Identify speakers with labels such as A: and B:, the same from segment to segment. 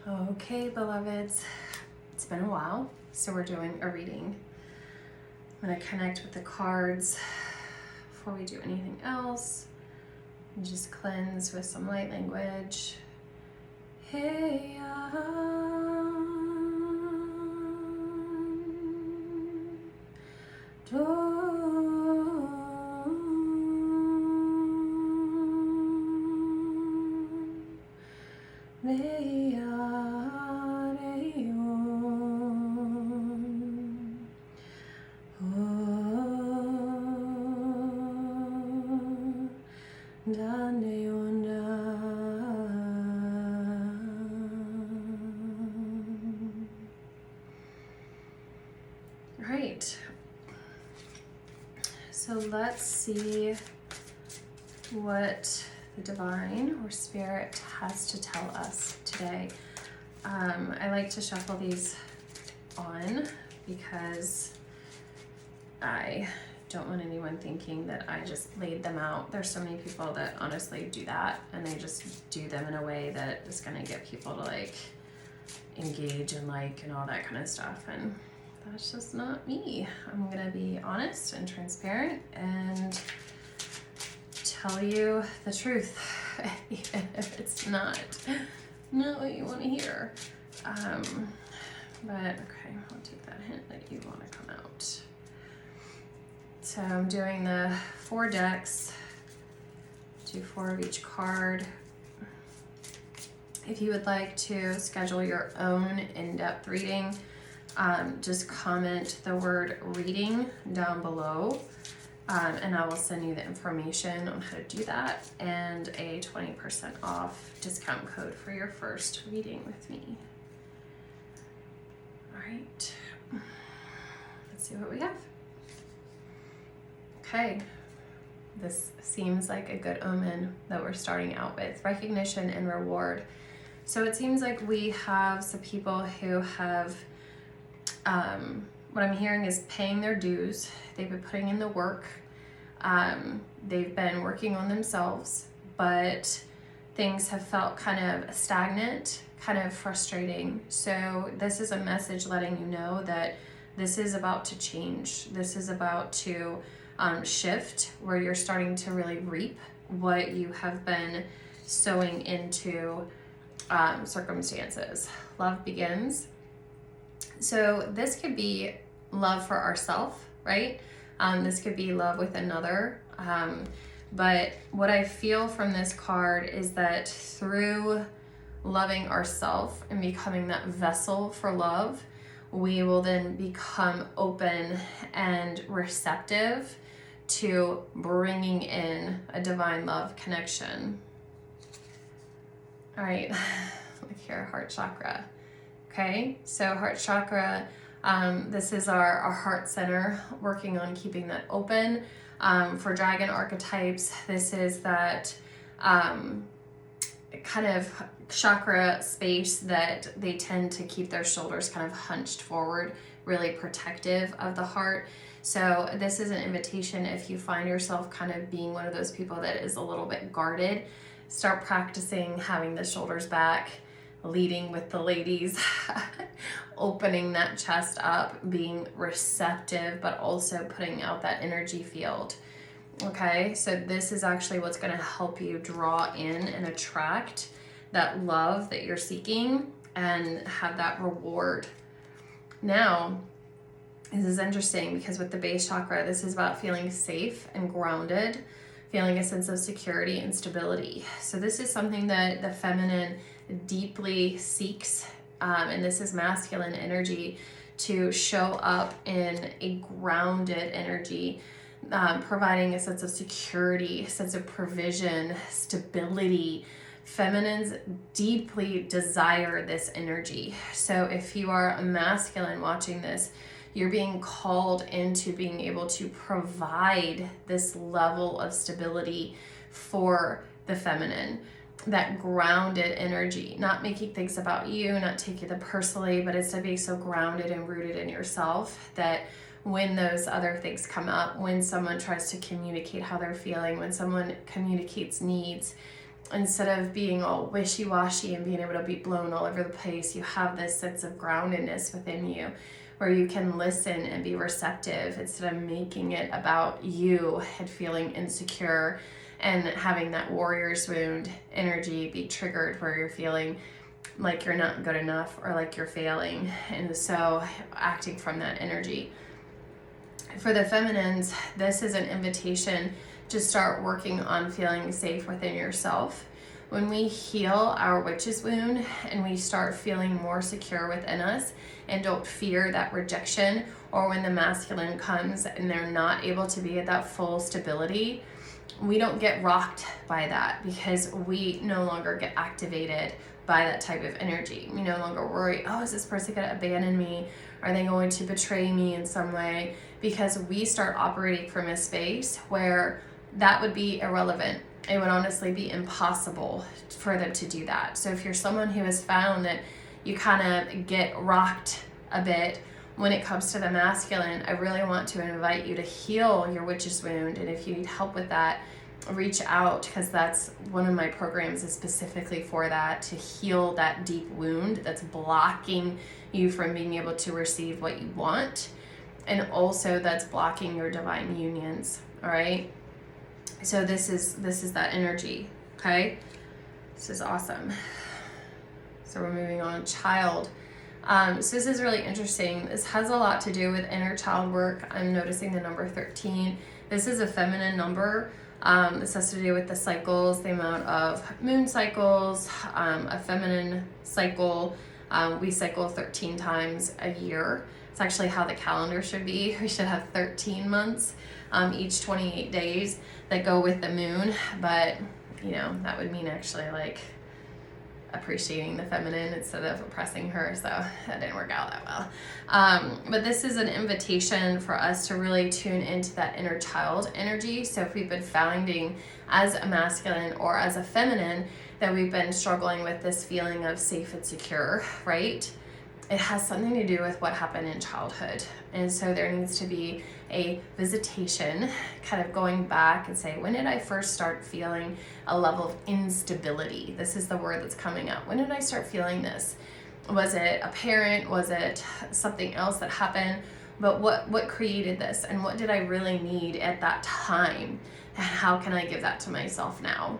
A: Okay, beloveds, it's been a while, so we're doing a reading. I'm going to connect with the cards before we do anything else and just cleanse with some light language. Hey, Right, so let's see what the divine or spirit has to tell us today. I like to shuffle these on because I don't want anyone thinking that I just laid them out. There's so many people that honestly do that, and they just do them in a way that is going to get people to like engage and like and all that kind of stuff, and that's just not me. I'm going to be honest and transparent and tell you the truth, even if it's not what you want to hear. But okay, I'll take that hint that you want to come out. So I'm doing the 4 decks, do 4 of each card. If you would like to schedule your own in-depth reading, just comment the word reading down below, and I will send you the information on how to do that and a 20% off discount code for your first reading with me. All right, let's see what we have. Okay, this seems like a good omen that we're starting out with, recognition and reward. So it seems like we have some people who have, what I'm hearing is paying their dues. They've been putting in the work. They've been working on themselves, but things have felt kind of stagnant, kind of frustrating. So this is a message letting you know that this is about to change. This is about to shift, where you're starting to really reap what you have been sowing into circumstances. Love begins. So this could be love for ourselves, right? This could be love with another. But what I feel from this card is that through loving ourselves and becoming that vessel for love, we will then become open and receptive to bringing in a divine love connection. All right, look here, heart chakra. Okay, so heart chakra, this is our heart center, working on keeping that open. For dragon archetypes, this is that kind of chakra space that they tend to keep their shoulders kind of hunched forward, really protective of the heart. So this is an invitation, if you find yourself kind of being one of those people that is a little bit guarded, start practicing having the shoulders back, leading with the ladies, opening that chest up, being receptive, but also putting out that energy field. Okay, so this is actually what's going to help you draw in and attract that love that you're seeking and have that reward. Now, this is interesting because with the base chakra, this is about feeling safe and grounded, feeling a sense of security and stability. So this is something that the feminine deeply seeks, and this is masculine energy, to show up in a grounded energy, providing a sense of security, a sense of provision, stability. Feminines deeply desire this energy. So if you are a masculine watching this, you're being called into being able to provide this level of stability for the feminine, that grounded energy, not making things about you, not taking it personally, but it's to be so grounded and rooted in yourself that when those other things come up, when someone tries to communicate how they're feeling, when someone communicates needs, instead of being all wishy-washy and being able to be blown all over the place, you have this sense of groundedness within you where you can listen and be receptive instead of making it about you and feeling insecure and having that warrior's wound energy be triggered where you're feeling like you're not good enough or like you're failing, and so acting from that energy. For the feminines, this is an invitation to start working on feeling safe within yourself. When we heal our witch's wound and we start feeling more secure within us and don't fear that rejection, or when the masculine comes and they're not able to be at that full stability, we don't get rocked by that because we no longer get activated by that type of energy. We no longer worry, oh, is this person going to abandon me? Are they going to betray me in some way? Because we start operating from a space where that would be irrelevant. It would honestly be impossible for them to do that. So if you're someone who has found that you kind of get rocked a bit when it comes to the masculine, I really want to invite you to heal your witch's wound. And if you need help with that, reach out, because that's one of my programs is specifically for that, to heal that deep wound that's blocking you from being able to receive what you want, and also that's blocking your divine unions. All right, so this is that energy. Okay, this is awesome. So we're moving on. Child. So this is really interesting. This has a lot to do with inner child work. I'm noticing the number 13. This is a feminine number. This has to do with the cycles, the amount of moon cycles, a feminine cycle. We cycle 13 times a year. It's actually how the calendar should be. We should have 13 months, each 28 days that go with the moon. But, you know, that would mean actually like appreciating the feminine instead of oppressing her, so that didn't work out that well. But this is an invitation for us to really tune into that inner child energy. So if we've been finding as a masculine or as a feminine that we've been struggling with this feeling of safe and secure, right? It has something to do with what happened in childhood. And so there needs to be a visitation, kind of going back and say, when did I first start feeling a level of instability? This is the word that's coming up. When did I start feeling this? Was it a parent? Was it something else that happened? But what created this? And what did I really need at that time? And how can I give that to myself now?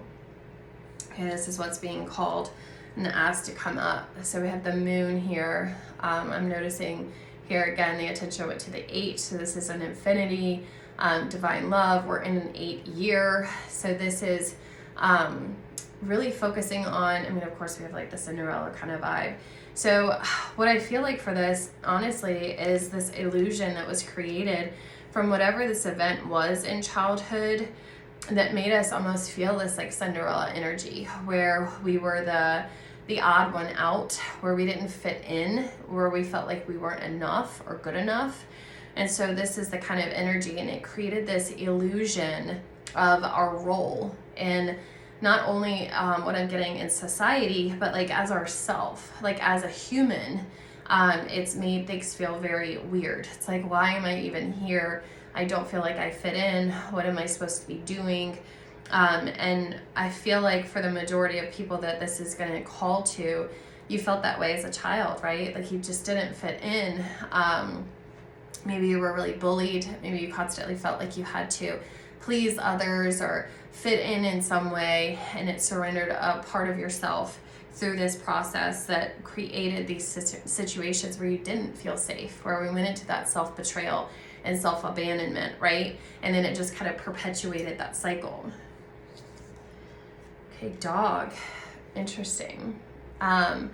A: Okay, this is what's being called and asked to come up. So we have the moon here. I'm noticing here again the attention went to the 8, so this is an infinity, divine love. We're in an 8 year, so this is really focusing on, I mean, of course we have like the Cinderella kind of vibe. So what I feel like for this, honestly, is this illusion that was created from whatever this event was in childhood that made us almost feel this like Cinderella energy, where we were the odd one out, where we didn't fit in, where we felt like we weren't enough or good enough. And so this is the kind of energy, and it created this illusion of our role in not only what I'm getting in society, but like as ourself, like as a human. It's made things feel very weird. It's like, why am I even here? I don't feel like I fit in. What am I supposed to be doing? And I feel like for the majority of people that this is going to call to, you felt that way as a child, right? Like you just didn't fit in. Maybe you were really bullied. Maybe you constantly felt like you had to please others or fit in some way, and it surrendered a part of yourself through this process that created these situations where you didn't feel safe, where we went into that self-betrayal and self-abandonment, right? And then it just kind of perpetuated that cycle. Okay, dog. Interesting. I'm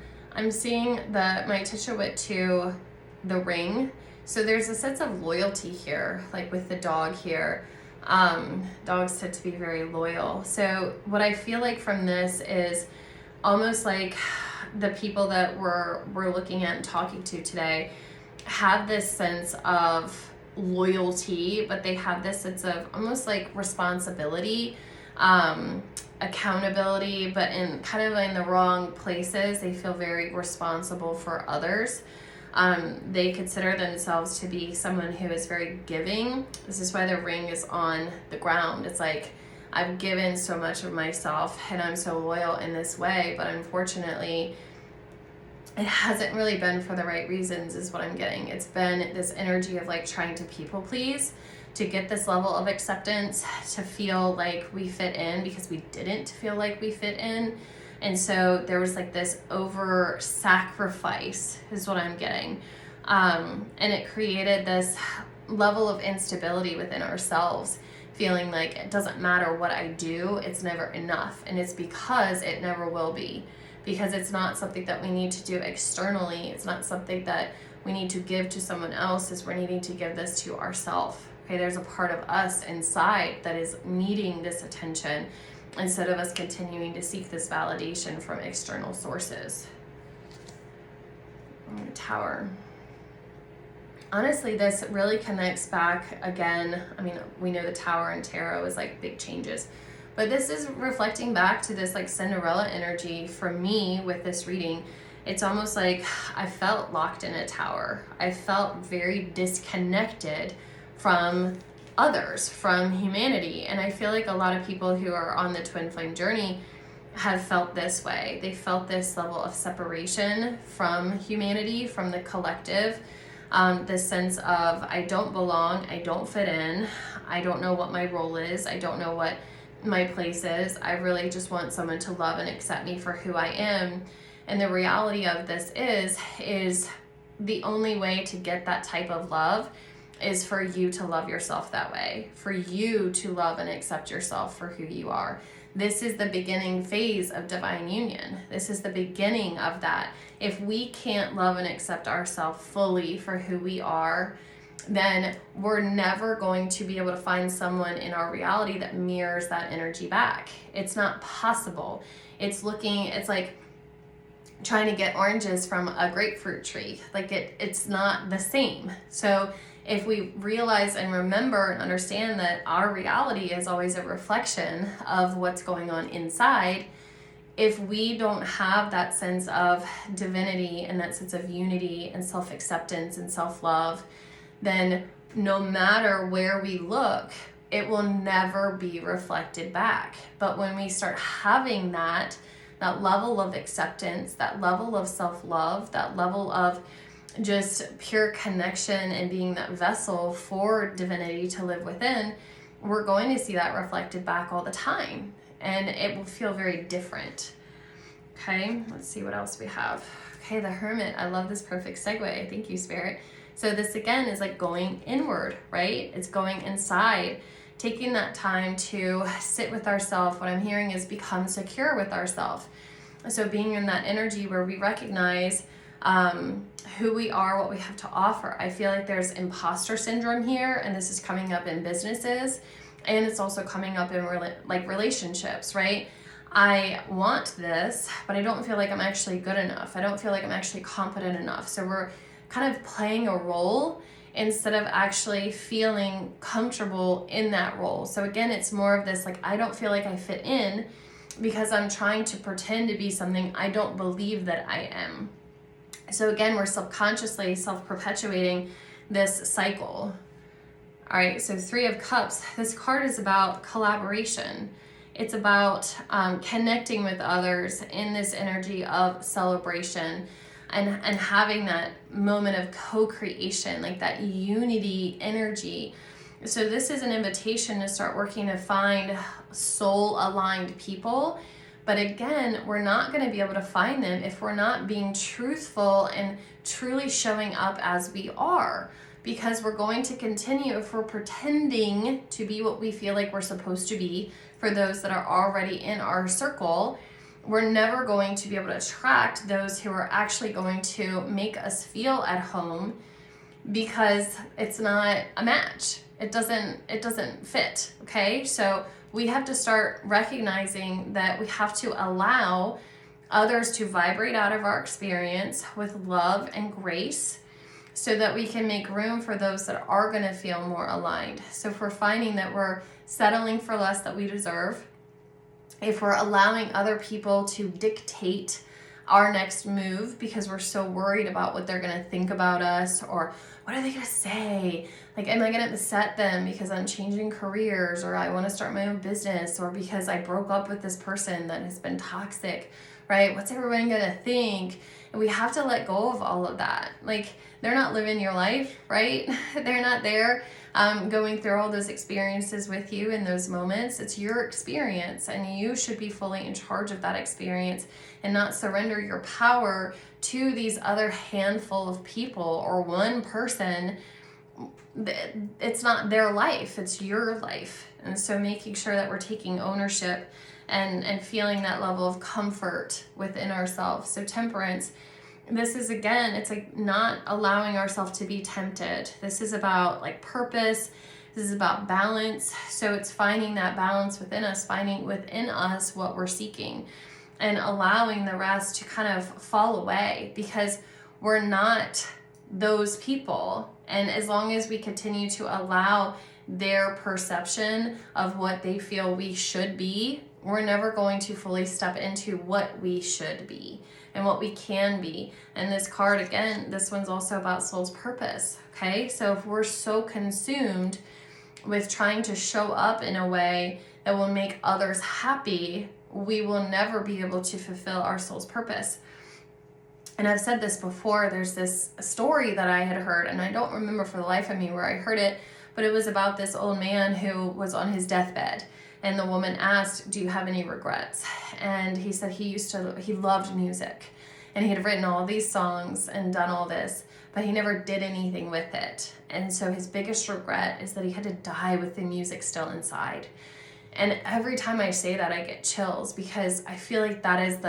A: seeing my attention went to the ring. So there's a sense of loyalty here, like with the dog here. Dogs tend to be very loyal. So what I feel like from this is almost like the people that we're looking at and talking to today have this sense of loyalty, but they have this sense of almost like responsibility, accountability, but in kind of in the wrong places. They feel very responsible for others. They consider themselves to be someone who is very giving. This is why the ring is on the ground. It's like I've given so much of myself and I'm so loyal in this way, but unfortunately it hasn't really been for the right reasons is what I'm getting. It's been this energy of like trying to people please, to get this level of acceptance, to feel like we fit in because we didn't feel like we fit in. And so there was like this over sacrifice is what I'm getting. And it created this level of instability within ourselves, feeling like it doesn't matter what I do, it's never enough. And it's because it never will be, because it's not something that we need to do externally. It's not something that we need to give to someone else, is we're needing to give this to ourselves. Okay, there's a part of us inside that is needing this attention instead of us continuing to seek this validation from external sources. Tower. Honestly, this really connects back again. I mean, we know the Tower and Tarot is like big changes, but this is reflecting back to this like Cinderella energy for me with this reading. It's almost like I felt locked in a tower. I felt very disconnected from others, from humanity. And I feel like a lot of people who are on the twin flame journey have felt this way. They felt this level of separation from humanity, from the collective. This sense of I don't belong, I don't fit in, I don't know what my role is, I don't know what my place is. I really just want someone to love and accept me for who I am. And the reality of this is the only way to get that type of love is for you to love yourself that way, for you to love and accept yourself for who you are. This is the beginning phase of divine union. This is the beginning of that. If we can't love and accept ourselves fully for who we are, then we're never going to be able to find someone in our reality that mirrors that energy back. It's not possible. It's like trying to get oranges from a grapefruit tree. Like it's not the same. So if we realize and remember and understand that our reality is always a reflection of what's going on inside, if we don't have that sense of divinity and that sense of unity and self-acceptance and self-love, then no matter where we look, it will never be reflected back. But when we start having that level of acceptance, that level of self-love, that level of just pure connection and being that vessel for divinity to live within, we're going to see that reflected back all the time. And it will feel very different. Okay, let's see what else we have. Okay, the Hermit. I love this perfect segue. Thank you, Spirit. So this again is like going inward, right? It's going inside, taking that time to sit with ourselves. What I'm hearing is become secure with ourselves. So being in that energy where we recognize who we are, what we have to offer. I feel like there's imposter syndrome here, and this is coming up in businesses, and it's also coming up in relationships, right? I want this, but I don't feel like I'm actually good enough. I don't feel like I'm actually competent enough. So we're kind of playing a role instead of actually feeling comfortable in that role. So again, it's more of this, like, I don't feel like I fit in because I'm trying to pretend to be something I don't believe that I am. So again, we're subconsciously self-perpetuating this cycle. All right, so Three of Cups. This card is about collaboration. It's about connecting with others in this energy of celebration and having that moment of co-creation, like that unity energy. So this is an invitation to start working to find soul-aligned people. But again, we're not going to be able to find them if we're not being truthful and truly showing up as we are. Because we're going to continue, if we're pretending to be what we feel like we're supposed to be for those that are already in our circle, we're never going to be able to attract those who are actually going to make us feel at home, because it's not a match. It doesn't fit, okay? So we have to start recognizing that we have to allow others to vibrate out of our experience with love and grace so that we can make room for those that are going to feel more aligned. So if we're finding that we're settling for less that we deserve, if we're allowing other people to dictate our next move because we're so worried about what they're going to think about us, or what are they going to say? Like, am I going to upset them because I'm changing careers, or I want to start my own business, or because I broke up with this person that has been toxic, right? What's everyone going to think? And we have to let go of all of that. Like, they're not living your life, right? They're not there going through all those experiences with you in those moments. It's your experience, and you should be fully in charge of that experience and not surrender your power to these other handful of people or one person. It's not their life, it's your life. And so making sure that we're taking ownership and feeling that level of comfort within ourselves. So temperance, this is, again, it's like not allowing ourselves to be tempted. This is about like purpose. This is about balance. So it's finding that balance within us, finding within us what we're seeking, and allowing the rest to kind of fall away, because we're not those people. And as long as we continue to allow their perception of what they feel we should be, we're never going to fully step into what we should be and what we can be. And this card, again, this one's also about soul's purpose, okay? So if we're so consumed with trying to show up in a way that will make others happy, we will never be able to fulfill our soul's purpose. And I've said this before, there's this story that I had heard, and I don't remember for the life of me where I heard it, but it was about this old man who was on his deathbed. And the woman asked, do you have any regrets? And he said he loved music, and he had written all these songs and done all this, but he never did anything with it. And so his biggest regret is that he had to die with the music still inside. And every time I say that, I get chills, because I feel like that is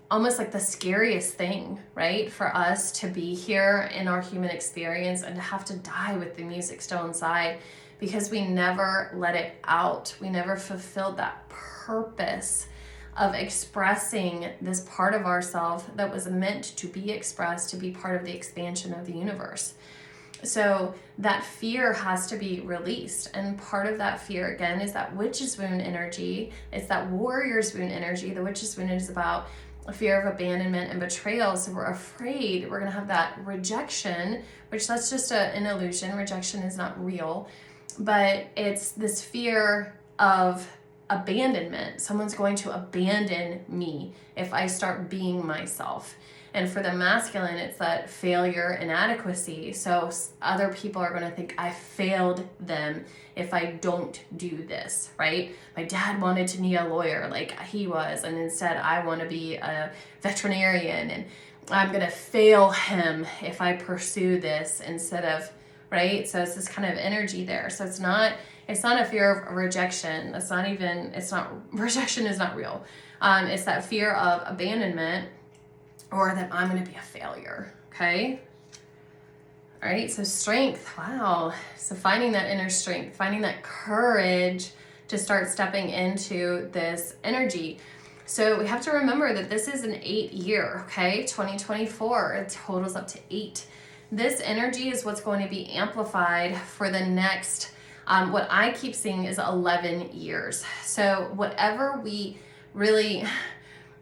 A: almost like the scariest thing, right? For us to be here in our human experience and to have to die with the music still inside, because we never let it out. We never fulfilled that purpose of expressing this part of ourselves that was meant to be expressed, to be part of the expansion of the universe. So that fear has to be released. And part of that fear, again, is that witch's wound energy. It's that warrior's wound energy. The witch's wound is about a fear of abandonment and betrayal. So we're afraid we're going to have that rejection, which that's just an illusion. Rejection is not real. But it's this fear of abandonment. Someone's going to abandon me if I start being myself. And for the masculine, it's that failure, inadequacy. So other people are going to think I failed them if I don't do this, right? My dad wanted to be a lawyer like he was, and instead I want to be a veterinarian, and I'm going to fail him if I pursue this instead of, right? So it's this kind of energy there. So it's not a fear of rejection. Rejection is not real. It's that fear of abandonment, or that I'm going to be a failure, okay? All right, so strength, wow. So finding that inner strength, finding that courage to start stepping into this energy. So we have to remember that this is an 8 year, okay? 2024, it totals up to 8. This energy is what's going to be amplified for the next, what I keep seeing is 11 years. So whatever we really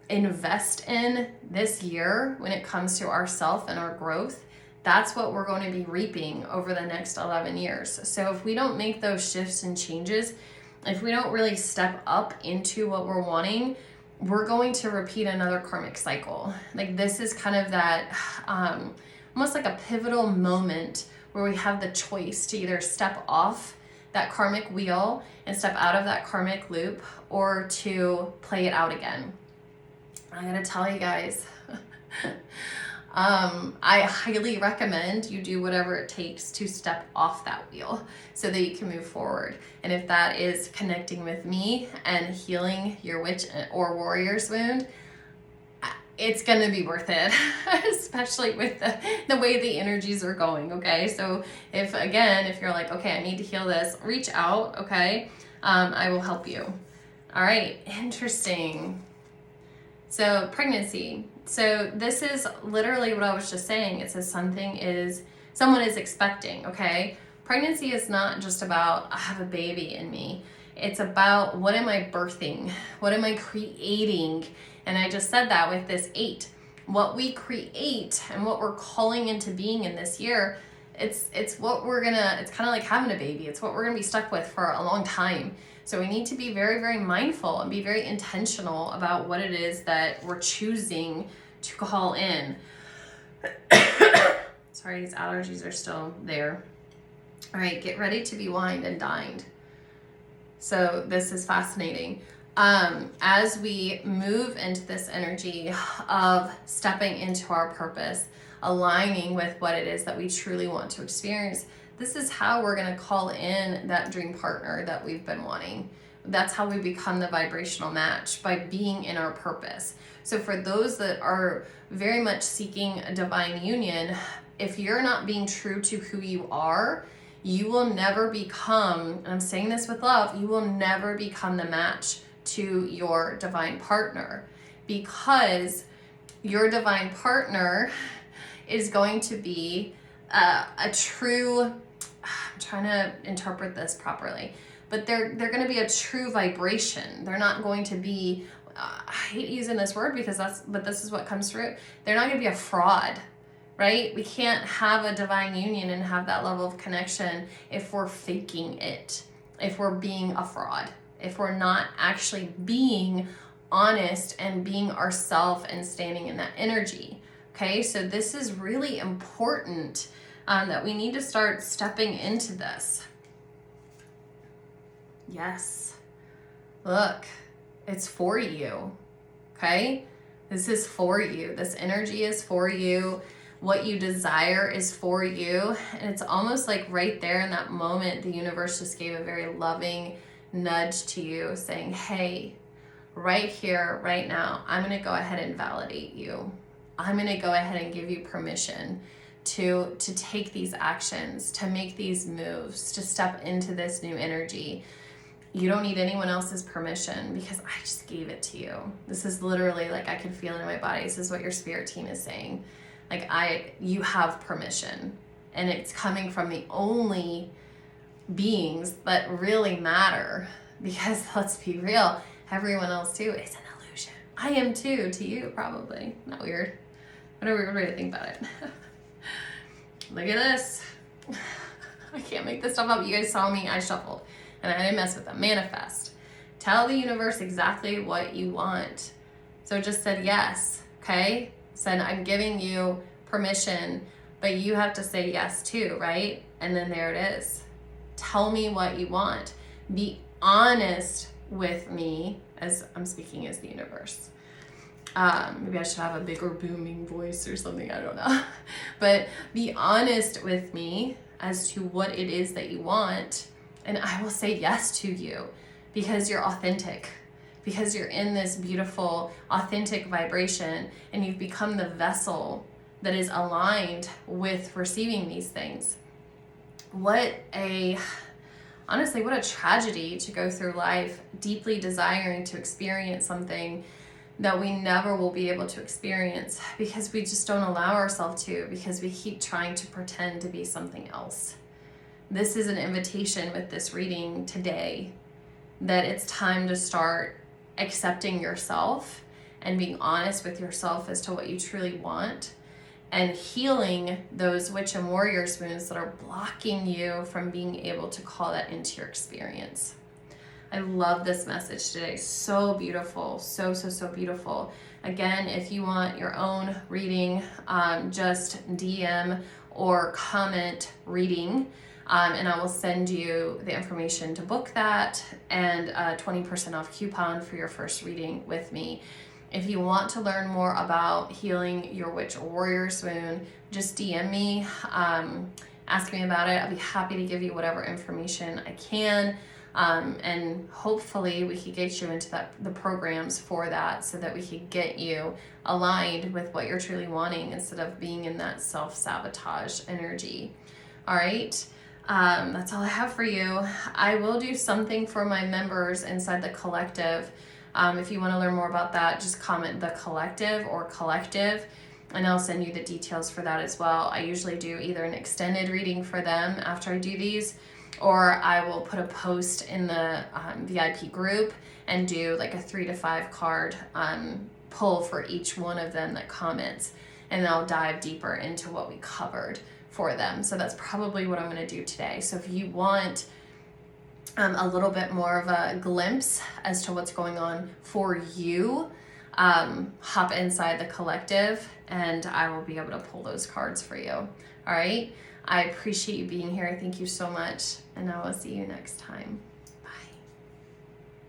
A: invest in this year when it comes to ourself and our growth, that's what we're going to be reaping over the next 11 years. So if we don't make those shifts and changes, if we don't really step up into what we're wanting, we're going to repeat another karmic cycle. Like, this is kind of that almost like a pivotal moment where we have the choice to either step off that karmic wheel and step out of that karmic loop, or to play it out again. I gotta tell you guys, I highly recommend you do whatever it takes to step off that wheel so that you can move forward. And if that is connecting with me and healing your witch or warrior's wound, it's gonna be worth it, especially with the way the energies are going, okay? So if you're like, okay, I need to heal this, reach out, okay? I will help you. All right, interesting. So pregnancy. So this is literally what I was just saying. It says someone is expecting, okay? Pregnancy is not just about, I have a baby in me. It's about, what am I birthing? What am I creating? And I just said that with this 8. What we create and what we're calling into being in this year, it's what we're gonna, it's kind of like having a baby. It's what we're gonna be stuck with for a long time. So we need to be very, very mindful and be very intentional about what it is that we're choosing to call in. Sorry, these allergies are still there. All right, get ready to be wined and dined. So this is fascinating. As we move into this energy of stepping into our purpose, aligning with what it is that we truly want to experience, this is how we're going to call in that dream partner that we've been wanting. That's how we become the vibrational match, by being in our purpose. So for those that are very much seeking a divine union, if you're not being true to who you are, you will never become, and I'm saying this with love, you will never become the match to your divine partner, because your divine partner is going to be a true, I'm trying to interpret this properly, but they're going to be a true vibration. They're not going to be, I hate using this word because but this is what comes through. They're not going to be a fraud, right? We can't have a divine union and have that level of connection if we're faking it, if we're being a fraud, if we're not actually being honest and being ourselves and standing in that energy. Okay, so this is really important, that we need to start stepping into this. Yes. Look, it's for you. Okay? This is for you. This energy is for you. What you desire is for you. And it's almost like right there in that moment, the universe just gave a very loving nudge to you, saying, hey, right here, right now, I'm going to go ahead and validate you. I'm going to go ahead and give you permission to take these actions, to make these moves, to step into this new energy. You don't need anyone else's permission, because I just gave it to you. This is literally like, I can feel it in my body. This is what your spirit team is saying. Like, you have permission, and it's coming from the only beings that really matter, because let's be real, everyone else too is an illusion. I am too, to you probably. Not weird. Whatever way to think about it. Look at this. I can't make this stuff up. You guys saw me, I shuffled, and I didn't mess with them. Manifest. Tell the universe exactly what you want. So just said yes, okay? Said, I'm giving you permission, but you have to say yes too, right? And then there it is. Tell me what you want. Be honest with me, as I'm speaking as the universe. Maybe I should have a bigger booming voice or something, I don't know. But be honest with me as to what it is that you want, and I will say yes to you, because you're authentic, because you're in this beautiful, authentic vibration, and you've become the vessel that is aligned with receiving these things. Honestly, what a tragedy to go through life deeply desiring to experience something that we never will be able to experience, because we just don't allow ourselves to, because we keep trying to pretend to be something else. This is an invitation with this reading today, that it's time to start accepting yourself and being honest with yourself as to what you truly want, and healing those witch and warrior wounds that are blocking you from being able to call that into your experience. I love this message today. So beautiful. So beautiful. Again, if you want your own reading, just DM or comment reading, and I will send you the information to book that, and a 20% off coupon for your first reading with me. If you want to learn more about healing your witch or warrior swoon, just DM me, ask me about it. I'll be happy to give you whatever information I can. And hopefully we could get you into the programs for that, so that we could get you aligned with what you're truly wanting, instead of being in that self-sabotage energy. All right. That's all I have for you. I will do something for my members inside the collective. If you want to learn more about that, just comment the collective or collective, and I'll send you the details for that as well. I usually do either an extended reading for them after I do these, or I will put a post in the VIP group and do like a 3 to 5 card pull for each one of them that comments, and then I'll dive deeper into what we covered for them. So that's probably what I'm going to do today. So if you want a little bit more of a glimpse as to what's going on for you, hop inside the collective and I will be able to pull those cards for you. All right. I appreciate you being here. Thank you so much. And I will see you next time.